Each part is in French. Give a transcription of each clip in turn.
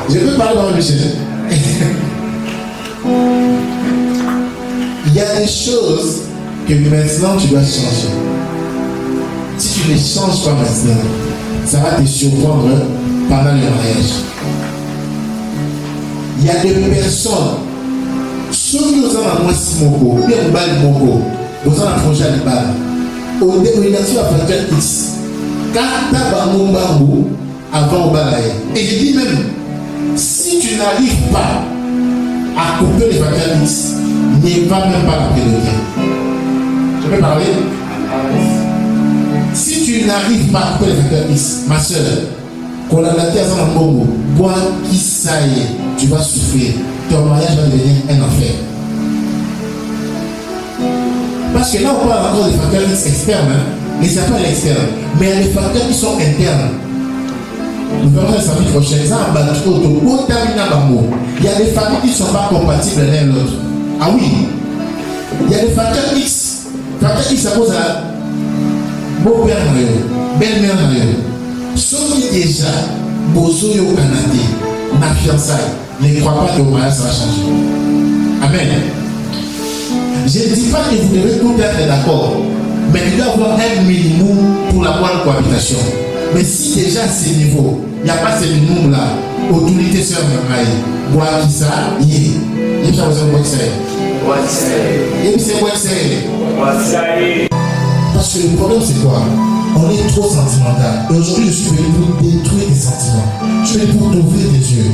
Je peux parler dans le Michel. Il y a des choses que maintenant tu dois changer. Si tu ne les changes pas maintenant, ça va te surprendre pendant le mariage. Il y a des personnes, ceux qui ont un mois si moko, bien un bal moko, vous avez un projet à l'ibal. Au début, il y a un facteur X. Quand tu as un bambou avant au balaye. Et je dis même, si tu n'arrives pas à couper les facteurs X, ne va même pas couper le lien. Je peux parler? Si tu n'arrives pas à couper les facteurs X, ma soeur, quand la terre est en bongo, bois qui ça y est, tu vas souffrir. Ton mariage va devenir un enfer. Parce que là, on parle encore des facteurs externes, hein? Les affaires externes. Mais il y a des facteurs qui sont internes. Nous verrons la samedi prochain. Il y a des familles qui ne sont pas compatibles l'un l'autre. Ah oui. Il y a des facteurs X. Facteurs X, ça cause à beau-père, belle-mère, sauf que déjà, Bozo au Canada, ma fiançaille, ne crois pas que le mariage va changer. Amen. Je ne dis pas que vous devez tout être d'accord, mais il doit y avoir un minimum pour la bonne cohabitation. Mais si déjà à ce niveau, il n'y a pas ce minimum-là, autorité sur le mariage, boire qui ça, il y a besoin de boire ça. Et c'est quoi ça? Parce que le problème c'est quoi? On est trop sentimental. Et aujourd'hui, je suis venu pour détruire les sentiments. Je suis venu pour t'ouvrir les yeux.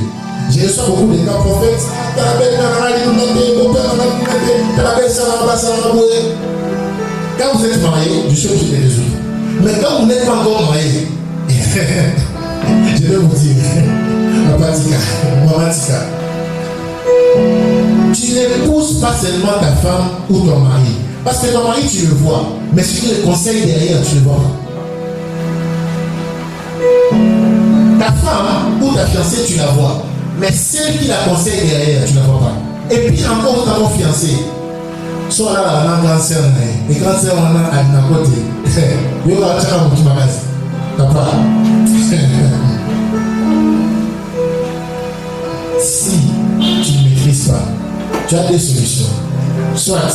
J'ai reçu beaucoup de gars prophètes. Quand vous êtes marié, je suis obligé de les résoudre. Mais quand vous n'êtes pas encore marié, je vais vous dire, Mamatika, tu n'épouses pas seulement ta femme ou ton mari. Parce que ton mari, tu le vois. Mais ce qui le conseille derrière, tu le vois pas. Ta femme ou ta fiancée, tu la vois. Mais celle qui la conseille derrière, tu ne la vois pas. Et puis encore, ta fiancée. Soit là, la grande sœur, les grandes sœurs, on a à côté. Il y aura un chakra pour qui m'a dit. Papa. Si tu ne maîtrises pas, tu as deux solutions. Soit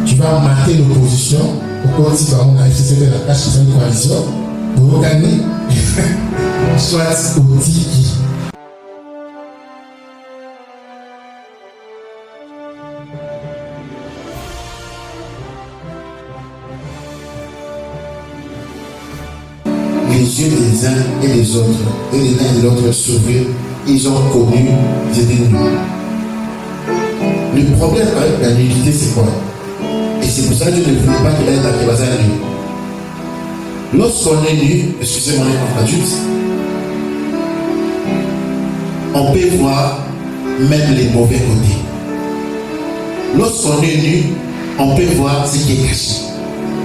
tu vas mater l'opposition, au côté de la FCC de la cache de la coalition, pour gagner. Soit au tiki. Les yeux des uns et des autres, et les uns et de l'autre s'ouvrir, ils ont connu, ils étaient nus. Le problème avec la nudité, c'est quoi? Et c'est pour ça que je ne veux pas que l'aide à Kébaza est nu. Lorsqu'on est nu, excusez-moi les enfants adultes, on peut voir même les mauvais côtés. Lorsqu'on est nu, on peut voir ce qui est caché.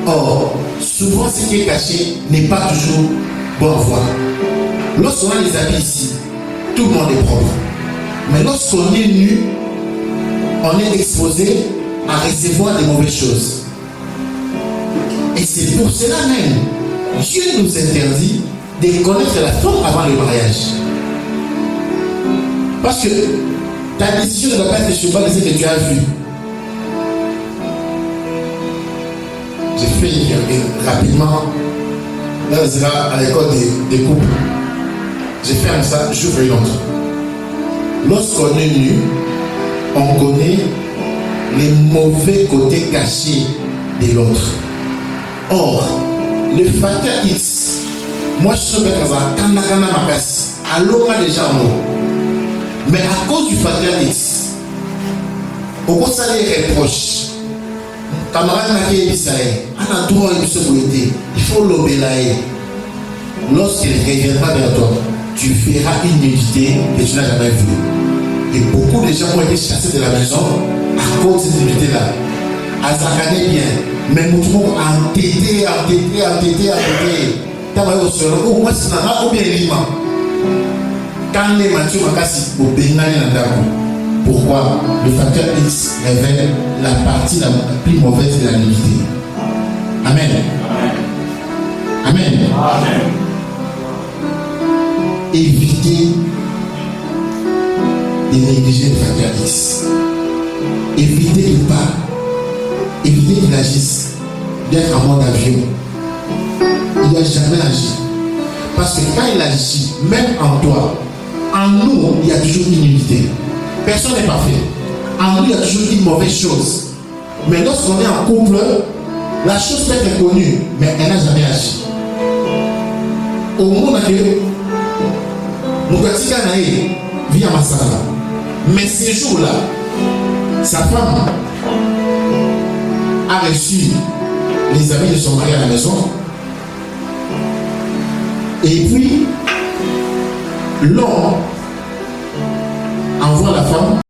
Or, souvent ce qui est caché n'est pas toujours bon à voir. Lorsqu'on a les habits ici, tout le monde est propre. Mais lorsqu'on est nu, on est exposé à recevoir des mauvaises choses. Et c'est pour cela même, Dieu nous interdit de connaître la femme avant le mariage. Parce que ta décision ne va pas être sur base de ce que tu as vu. J'ai fait rapidement, là, à l'école des couples. J'ai fait ça, j'ouvre une autre. Lorsqu'on est nu, on connaît les mauvais côtés cachés de l'autre. Or, le facteur X, moi je suis dans un kanakana makasi, à l'eau déjà en haut. Mais à cause du facteur X, au cours ça les reproches. Camarade n'a qu'à Ibisaï, on a droit à une il faut l'obéir. Lorsqu'il reviendra vers toi, tu verras une nudité que tu n'as jamais vue. Et beaucoup de gens ont été chassés de la maison à cause de cette nudité-là. Azakane bien, mais nous devons entêter. T'as vu au sol, ou moi c'est un bien lima. Quand les matures makasi au bénani n'andako. Pourquoi? Le facteur X révèle la partie la plus mauvaise de la nudité. Amen. Amen. Amen. Évitez de négliger le facteur X. Éviter qu'il parle. Éviter qu'il agisse. D'être en mode avion. Il n'a jamais agi. Parce que quand il agit, même en toi, en nous, il y a toujours une unité. Personne n'est parfait. En nous, il y a toujours une mauvaise chose. Mais lorsqu'on est en couple, la chose peut être connue, mais elle n'a jamais agi. Au monde que Moukatika Nae vit à Massala. Mais ces jours-là, sa femme a reçu les amis de son mari à la maison. Et puis, l'homme envoie la femme